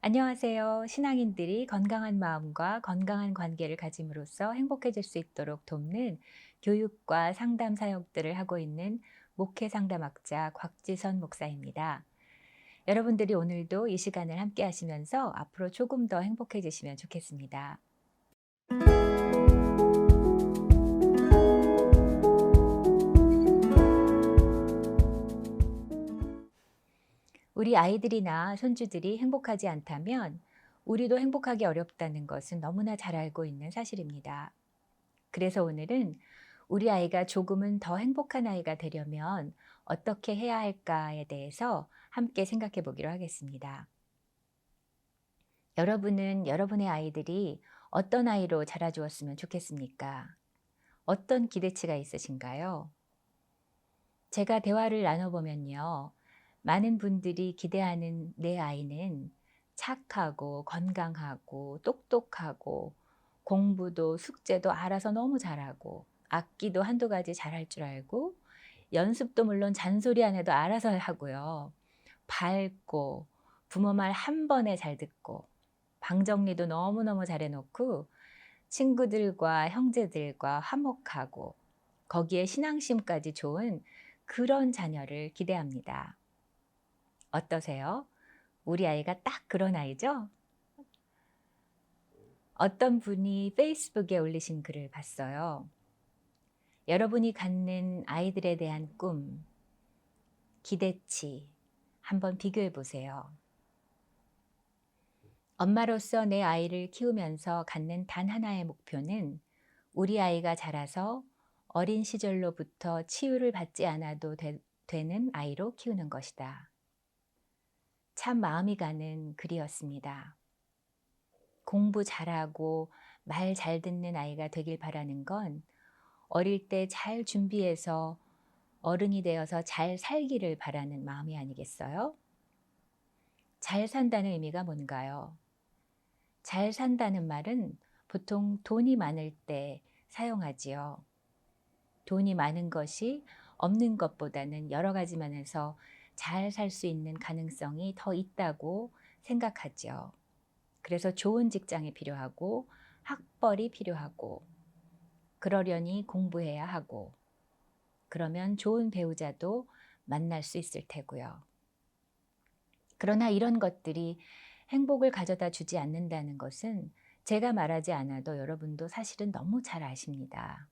안녕하세요. 신앙인들이 건강한 마음과 건강한 관계를 가짐으로써 행복해질 수 있도록 돕는 교육과 상담 사역들을 하고 있는 목회 상담학자 곽지선 목사입니다. 여러분들이 오늘도 이 시간을 함께 하시면서 앞으로 조금 더 행복해지시면 좋겠습니다. 우리 아이들이나 손주들이 행복하지 않다면 우리도 행복하기 어렵다는 것은 너무나 잘 알고 있는 사실입니다. 그래서 오늘은 우리 아이가 조금은 더 행복한 아이가 되려면 어떻게 해야 할까에 대해서 함께 생각해 보기로 하겠습니다. 여러분은 여러분의 아이들이 어떤 아이로 자라주었으면 좋겠습니까? 어떤 기대치가 있으신가요? 제가 대화를 나눠보면요. 많은 분들이 기대하는 내 아이는 착하고 건강하고 똑똑하고 공부도 숙제도 알아서 너무 잘하고 악기도 한두 가지 잘할 줄 알고 연습도 물론 잔소리 안 해도 알아서 하고요. 밝고 부모 말 한 번에 잘 듣고 방 정리도 너무너무 잘해 놓고 친구들과 형제들과 화목하고 거기에 신앙심까지 좋은 그런 자녀를 기대합니다. 어떠세요? 우리 아이가 딱 그런 아이죠? 어떤 분이 페이스북에 올리신 글을 봤어요. 여러분이 갖는 아이들에 대한 꿈, 기대치 한번 비교해 보세요. 엄마로서 내 아이를 키우면서 갖는 단 하나의 목표는 우리 아이가 자라서 어린 시절로부터 치유를 받지 않아도 되는 아이로 키우는 것이다. 참 마음이 가는 글이었습니다. 공부 잘하고 말 잘 듣는 아이가 되길 바라는 건 어릴 때 잘 준비해서 어른이 되어서 잘 살기를 바라는 마음이 아니겠어요? 잘 산다는 의미가 뭔가요? 잘 산다는 말은 보통 돈이 많을 때 사용하지요. 돈이 많은 것이 없는 것보다는 여러 가지 면에서 잘 살 수 있는 가능성이 더 있다고 생각하죠. 그래서 좋은 직장이 필요하고 학벌이 필요하고 그러려니 공부해야 하고 그러면 좋은 배우자도 만날 수 있을 테고요. 그러나 이런 것들이 행복을 가져다 주지 않는다는 것은 제가 말하지 않아도 여러분도 사실은 너무 잘 아십니다.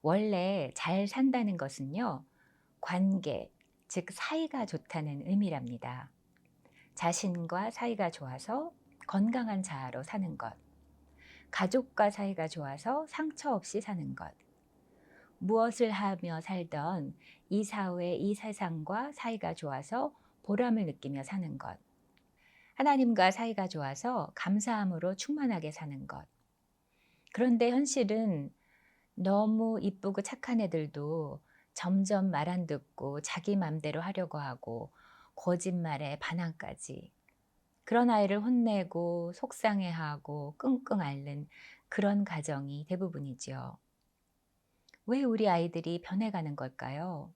원래 잘 산다는 것은요, 관계, 즉 사이가 좋다는 의미랍니다. 자신과 사이가 좋아서 건강한 자아로 사는 것, 가족과 사이가 좋아서 상처 없이 사는 것, 무엇을 하며 살던 이 사회, 이 세상과 사이가 좋아서 보람을 느끼며 사는 것, 하나님과 사이가 좋아서 감사함으로 충만하게 사는 것. 그런데 현실은 너무 이쁘고 착한 애들도 점점 말 안 듣고 자기 맘대로 하려고 하고 거짓말에 반항까지 그런 아이를 혼내고 속상해하고 끙끙 앓는 그런 가정이 대부분이지요. 왜 우리 아이들이 변해가는 걸까요?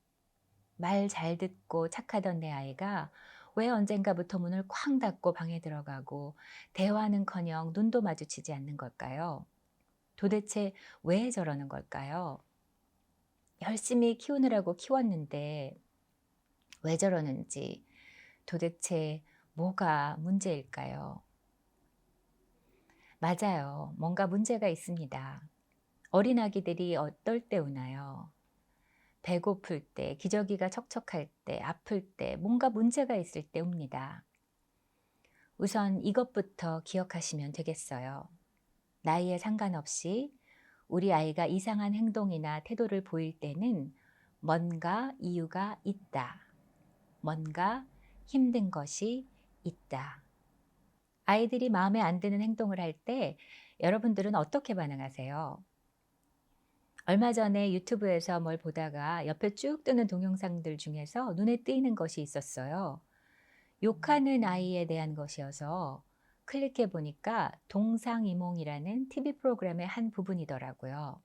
말 잘 듣고 착하던 내 아이가 왜 언젠가부터 문을 쾅 닫고 방에 들어가고 대화는커녕 눈도 마주치지 않는 걸까요? 도대체 왜 저러는 걸까요? 열심히 키우느라고 키웠는데 왜 저러는지 도대체 뭐가 문제일까요? 맞아요. 뭔가 문제가 있습니다. 어린아기들이 어떨 때 우나요? 배고플 때, 기저귀가 척척할 때, 아플 때, 뭔가 문제가 있을 때 웁니다. 우선 이것부터 기억하시면 되겠어요. 나이에 상관없이 우리 아이가 이상한 행동이나 태도를 보일 때는 뭔가 이유가 있다. 뭔가 힘든 것이 있다. 아이들이 마음에 안 드는 행동을 할 때 여러분들은 어떻게 반응하세요? 얼마 전에 유튜브에서 뭘 보다가 옆에 쭉 뜨는 동영상들 중에서 눈에 띄는 것이 있었어요. 욕하는 아이에 대한 것이어서 클릭해 보니까 동상이몽이라는 TV 프로그램의 한 부분이더라고요.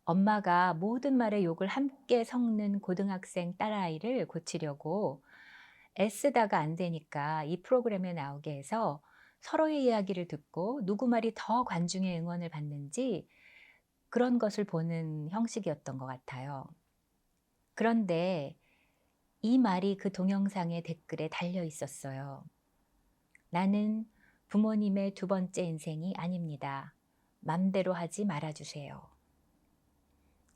엄마가 모든 말에 욕을 함께 섞는 고등학생 딸아이를 고치려고 애쓰다가 안 되니까 이 프로그램에 나오게 해서 서로의 이야기를 듣고 누구 말이 더 관중의 응원을 받는지 그런 것을 보는 형식이었던 것 같아요. 그런데 이 말이 그 동영상의 댓글에 달려 있었어요. 나는 부모님의 두 번째 인생이 아닙니다. 맘대로 하지 말아주세요.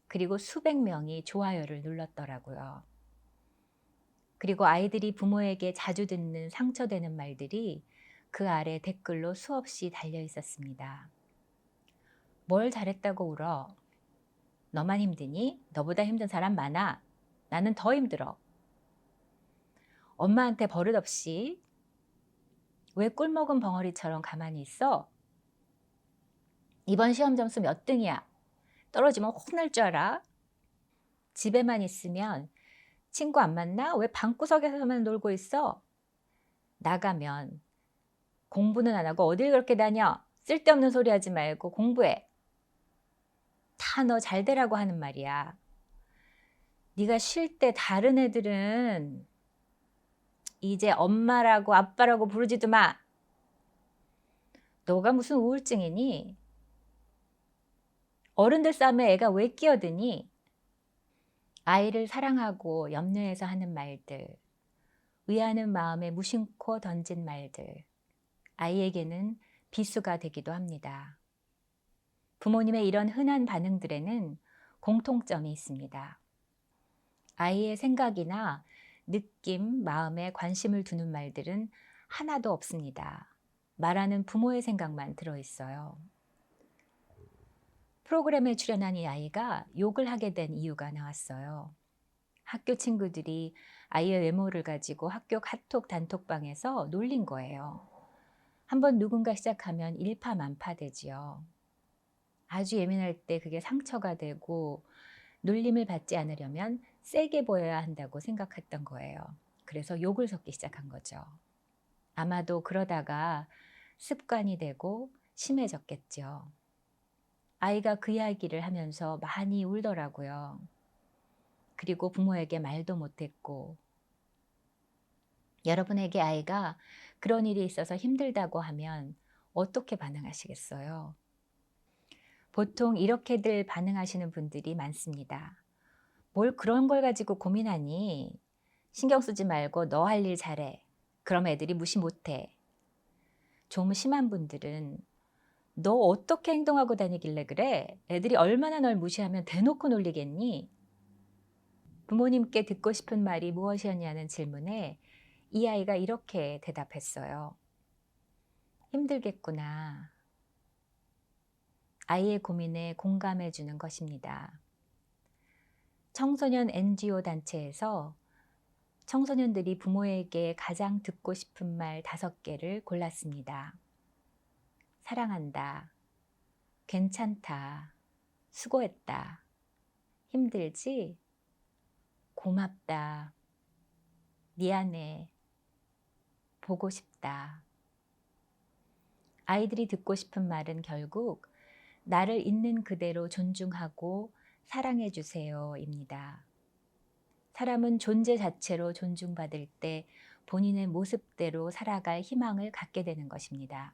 그리고 수백 명이 좋아요를 눌렀더라고요. 그리고 아이들이 부모에게 자주 듣는 상처되는 말들이 그 아래 댓글로 수없이 달려 있었습니다. 뭘 잘했다고 울어? 너만 힘드니? 너보다 힘든 사람 많아. 나는 더 힘들어. 엄마한테 버릇없이 왜 꿀먹은 벙어리처럼 가만히 있어? 이번 시험 점수 몇 등이야? 떨어지면 혼날 줄 알아? 집에만 있으면 친구 안 만나? 왜 방구석에서만 놀고 있어? 나가면 공부는 안 하고 어딜 그렇게 다녀? 쓸데없는 소리 하지 말고 공부해. 다 너 잘 되라고 하는 말이야. 네가 쉴 때 다른 애들은 이제 엄마라고 아빠라고 부르지도 마. 너가 무슨 우울증이니? 어른들 싸움에 애가 왜 끼어드니? 아이를 사랑하고 염려해서 하는 말들, 위하는 마음에 무심코 던진 말들, 아이에게는 비수가 되기도 합니다. 부모님의 이런 흔한 반응들에는 공통점이 있습니다. 아이의 생각이나 느낌, 마음에 관심을 두는 말들은 하나도 없습니다. 말하는 부모의 생각만 들어있어요. 프로그램에 출연한 이 아이가 욕을 하게 된 이유가 나왔어요. 학교 친구들이 아이의 외모를 가지고 학교 카톡 단톡방에서 놀린 거예요. 한번 누군가 시작하면 일파만파되지요. 아주 예민할 때 그게 상처가 되고 놀림을 받지 않으려면 세게 보여야 한다고 생각했던 거예요. 그래서 욕을 섞기 시작한 거죠. 아마도 그러다가 습관이 되고 심해졌겠죠. 아이가 그 이야기를 하면서 많이 울더라고요. 그리고 부모에게 말도 못했고, 여러분에게 아이가 그런 일이 있어서 힘들다고 하면 어떻게 반응하시겠어요? 보통 이렇게들 반응하시는 분들이 많습니다. 뭘 그런 걸 가지고 고민하니? 신경 쓰지 말고 너 할 일 잘해. 그럼 애들이 무시 못해. 좀 심한 분들은 너 어떻게 행동하고 다니길래 그래? 애들이 얼마나 널 무시하면 대놓고 놀리겠니? 부모님께 듣고 싶은 말이 무엇이었냐는 질문에 이 아이가 이렇게 대답했어요. 힘들겠구나. 아이의 고민에 공감해 주는 것입니다. 청소년 NGO 단체에서 청소년들이 부모에게 가장 듣고 싶은 말 5개를 골랐습니다. 사랑한다. 괜찮다. 수고했다. 힘들지? 고맙다. 미안해. 보고 싶다. 아이들이 듣고 싶은 말은 결국 나를 있는 그대로 존중하고 사랑해 주세요입니다. 사람은 존재 자체로 존중받을 때 본인의 모습대로 살아갈 희망을 갖게 되는 것입니다.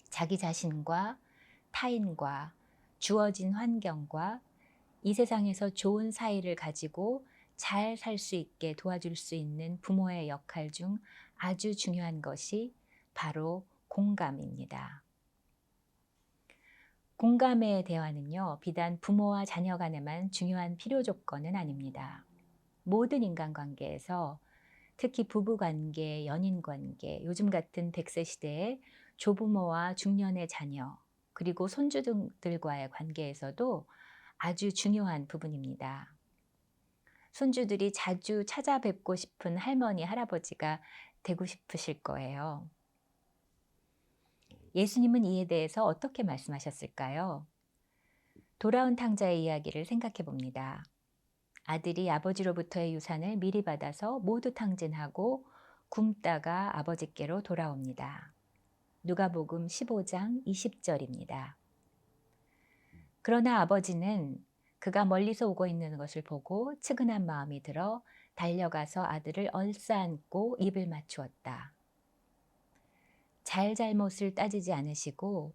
자기 자신과 타인과 주어진 환경과 이 세상에서 좋은 사이를 가지고 잘 살 수 있게 도와줄 수 있는 부모의 역할 중 아주 중요한 것이 바로 공감입니다. 공감의 대화는요, 비단 부모와 자녀 간에만 중요한 필요 조건은 아닙니다. 모든 인간관계에서 특히 부부관계, 연인관계, 요즘 같은 100세 시대에 조부모와 중년의 자녀, 그리고 손주들과의 관계에서도 아주 중요한 부분입니다. 손주들이 자주 찾아뵙고 싶은 할머니, 할아버지가 되고 싶으실 거예요. 예수님은 이에 대해서 어떻게 말씀하셨을까요? 돌아온 탕자의 이야기를 생각해 봅니다. 아들이 아버지로부터의 유산을 미리 받아서 모두 탕진하고 굶다가 아버지께로 돌아옵니다. 누가복음 15장 20절입니다. 그러나 아버지는 그가 멀리서 오고 있는 것을 보고 측은한 마음이 들어 달려가서 아들을 얼싸안고 입을 맞추었다. 잘잘못을 따지지 않으시고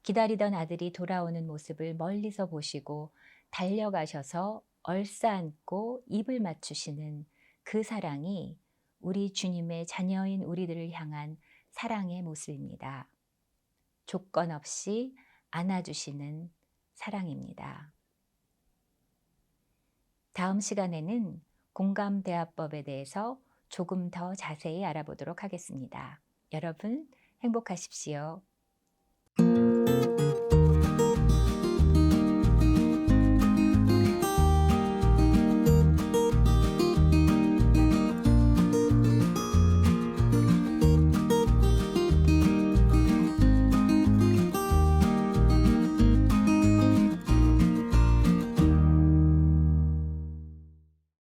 기다리던 아들이 돌아오는 모습을 멀리서 보시고 달려가셔서 얼싸안고 입을 맞추시는 그 사랑이 우리 주님의 자녀인 우리들을 향한 사랑의 모습입니다. 조건 없이 안아주시는 사랑입니다. 다음 시간에는 공감대화법에 대해서 조금 더 자세히 알아보도록 하겠습니다. 여러분 행복하십시오.